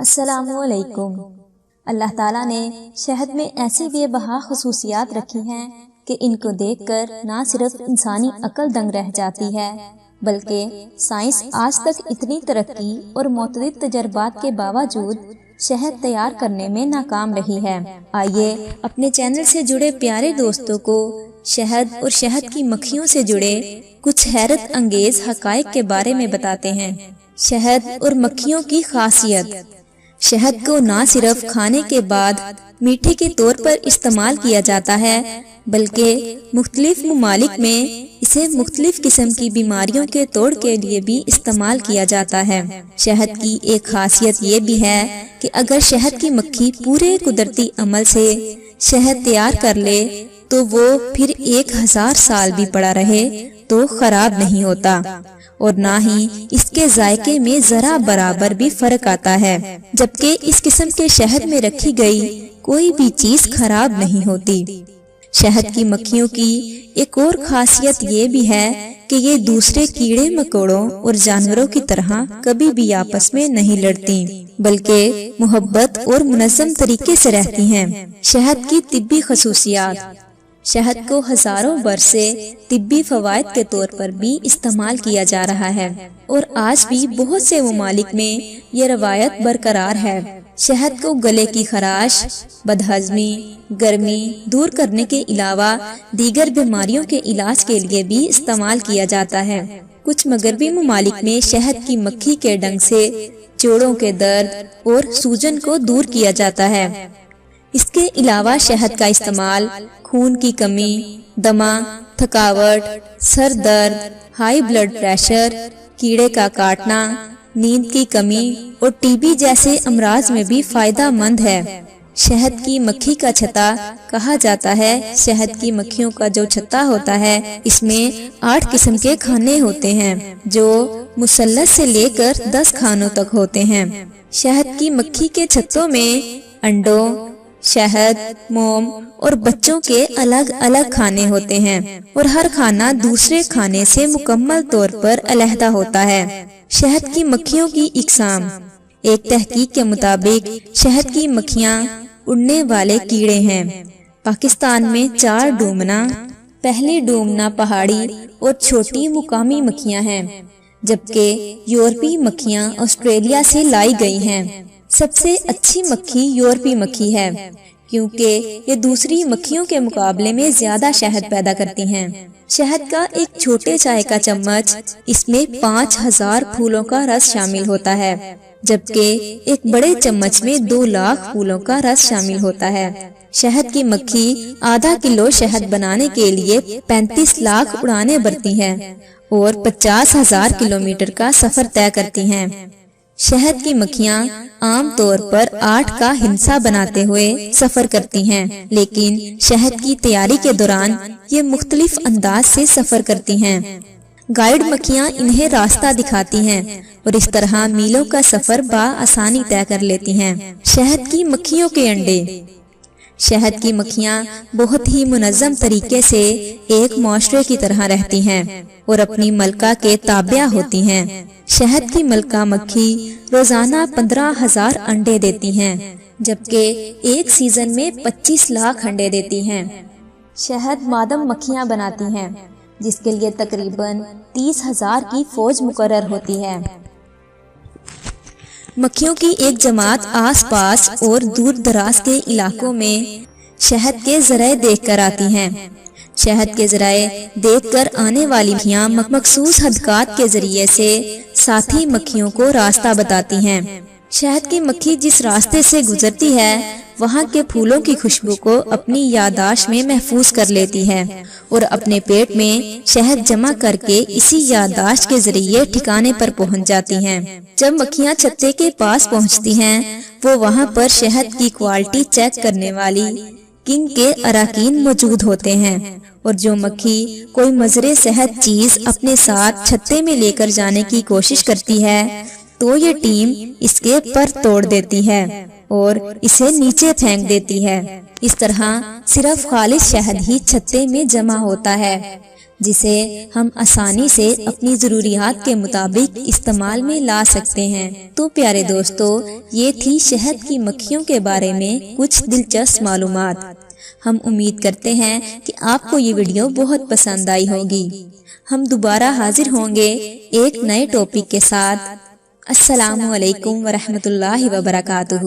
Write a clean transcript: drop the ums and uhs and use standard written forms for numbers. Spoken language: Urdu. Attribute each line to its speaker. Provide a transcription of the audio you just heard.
Speaker 1: السلام علیکم۔ اللہ تعالیٰ نے شہد میں ایسی بے بہا خصوصیات رکھی ہیں کہ ان کو دیکھ کر نہ صرف انسانی عقل دنگ رہ جاتی ہے بلکہ سائنس آج تک اتنی ترقی اور متعدد تجربات کے باوجود شہد تیار کرنے میں ناکام رہی ہے۔ آئیے اپنے چینل سے جڑے پیارے دوستوں کو شہد اور شہد کی مکھیوں سے جڑے کچھ حیرت انگیز حقائق کے بارے میں بتاتے ہیں۔ شہد اور مکھیوں کی خاصیت۔ شہد کو نہ صرف کھانے کے بعد میٹھے کے طور پر استعمال کیا جاتا ہے بلکہ مختلف ممالک میں اسے مختلف قسم کی بیماریوں کے توڑ کے لیے بھی استعمال کیا جاتا ہے۔ شہد کی ایک خاصیت یہ بھی ہے کہ اگر شہد کی مکھی پورے قدرتی عمل سے شہد تیار کر لے تو وہ پھر 1000 سال بھی پڑا رہے تو خراب نہیں ہوتا اور نہ ہی اس کے ذائقے میں ذرا برابر بھی فرق آتا ہے، جبکہ اس قسم کے شہد میں رکھی گئی کوئی بھی چیز خراب نہیں ہوتی۔ شہد کی مکھیوں کی ایک اور خاصیت یہ بھی ہے کہ یہ دوسرے کیڑے مکوڑوں اور جانوروں کی طرح کبھی بھی آپس میں نہیں لڑتی بلکہ محبت اور منظم طریقے سے رہتی ہیں۔ شہد کی طبی خصوصیات۔ شہد کو ہزاروں برس سے طبی فوائد کے طور پر بھی استعمال کیا جا رہا ہے اور آج بھی بہت سے ممالک میں یہ روایت برقرار ہے۔ شہد کو گلے کی خراش، بدہضمی، گرمی دور کرنے کے علاوہ دیگر بیماریوں کے علاج کے لیے بھی استعمال کیا جاتا ہے۔ کچھ مغربی ممالک میں شہد کی مکھی کے ڈنگ سے جوڑوں کے درد اور سوجن کو دور کیا جاتا ہے۔ اس کے علاوہ شہد کا استعمال خون کی کمی، دمہ، تھکاوٹ، سر درد، ہائی بلڈ پریشر، کیڑے کا کاٹنا، نیند کی کمی اور ٹی بی جیسے امراض میں بھی فائدہ مند ہے۔ شہد کی مکھی کا چھتا کہا جاتا ہے۔ شہد کی مکھیوں کا جو چھتا ہوتا ہے اس میں 8 قسم کے کھانے ہوتے ہیں جو مثلث سے لے کر 10 کھانوں تک ہوتے ہیں۔ شہد کی مکھی کے چھتوں میں انڈوں، شہد، موم اور بچوں کے الگ الگ کھانے ہوتے ہیں اور ہر کھانا دوسرے کھانے سے مکمل طور پر علیحدہ ہوتا ہے۔ شہد کی مکھیوں کی اقسام۔ ایک تحقیق کے مطابق شہد کی مکھیاں اڑنے والے کیڑے ہیں۔ پاکستان میں 4 ڈومنا، پہلی ڈومنا پہاڑی اور چھوٹی مقامی مکھیاں ہیں، جبکہ یورپی مکھیاں آسٹریلیا سے لائی گئی ہیں۔ سب سے اچھی مکھی یورپی مکھی ہے کیونکہ یہ دوسری مکھیوں کے مقابلے میں زیادہ شہد پیدا کرتی ہیں۔ شہد کا ایک چھوٹے چائے کا چمچ، اس میں 5000 پھولوں کا رس شامل ہوتا ہے، جبکہ ایک بڑے چمچ میں 2 لاکھ پھولوں کا رس شامل ہوتا ہے۔ شہد کی مکھی آدھا کلو شہد بنانے کے لیے 35 لاکھ اڑانیں بھرتی ہیں اور 50,000 کلومیٹر کا سفر طے کرتی ہیں۔ شہد کی مکھیاں عام طور پر 8 کا ہندسہ بناتے ہوئے سفر کرتی ہیں، لیکن شہد کی تیاری کے دوران یہ مختلف انداز سے سفر کرتی ہیں۔ گائیڈ مکھیاں انہیں راستہ دکھاتی ہیں اور اس طرح میلوں کا سفر بآسانی طے کر لیتی ہیں۔ شہد کی مکھیوں کے انڈے۔ شہد کی مکھیاں بہت ہی منظم طریقے سے ایک معاشرے کی طرح رہتی ہیں اور اپنی ملکہ کے تابع ہوتی ہیں۔ شہد کی ملکہ مکھی روزانہ 15,000 انڈے دیتی ہیں، جبکہ ایک سیزن میں 25 لاکھ انڈے دیتی ہیں۔ شہد مادم مکھیاں بناتی ہیں، جس کے لیے تقریباً 30,000 کی فوج مقرر ہوتی ہے۔ مکھیوں کی ایک جماعت آس پاس اور دور دراز کے علاقوں میں شہد کے ذرائع دیکھ کر آتی ہیں۔ شہد کے ذرائع دیکھ کر آنے والی مکھیاں مخصوص حدقات کے ذریعے سے ساتھی مکھیوں کو راستہ بتاتی ہیں۔ شہد کی مکھی جس راستے سے گزرتی ہے وہاں کے پھولوں کی خوشبو کو اپنی یادداشت میں محفوظ کر لیتی ہے اور اپنے پیٹ میں شہد جمع کر کے اسی یادداشت کے ذریعے ٹھکانے پر پہنچ جاتی ہیں۔ جب مکھیاں چھتے کے پاس پہنچتی ہیں وہ وہاں پر شہد کی کوالٹی چیک کرنے والی کنگ کے اراکین موجود ہوتے ہیں اور جو مکھی کوئی مضر صحت چیز اپنے ساتھ چھتے میں لے کر جانے کی کوشش کرتی ہے تو یہ ٹیم اس کے پر توڑ دیتی ہے اور اسے نیچے پھینک دیتی ہے۔ اس طرح صرف خالص شہد ہی چھتے میں جمع ہوتا ہے۔ جسے ہم آسانی سے اپنی ضروریات کے مطابق استعمال میں لا سکتے ہیں۔ تو پیارے دوستو، یہ تھی شہد کی مکھیوں کے بارے میں کچھ دلچسپ معلومات۔ ہم امید کرتے ہیں کہ آپ کو یہ ویڈیو بہت پسند آئی ہوگی۔ ہم دوبارہ حاضر ہوں گے ایک نئے ٹاپک کے ساتھ۔ السلام علیکم ورحمۃ اللہ وبرکاتہ۔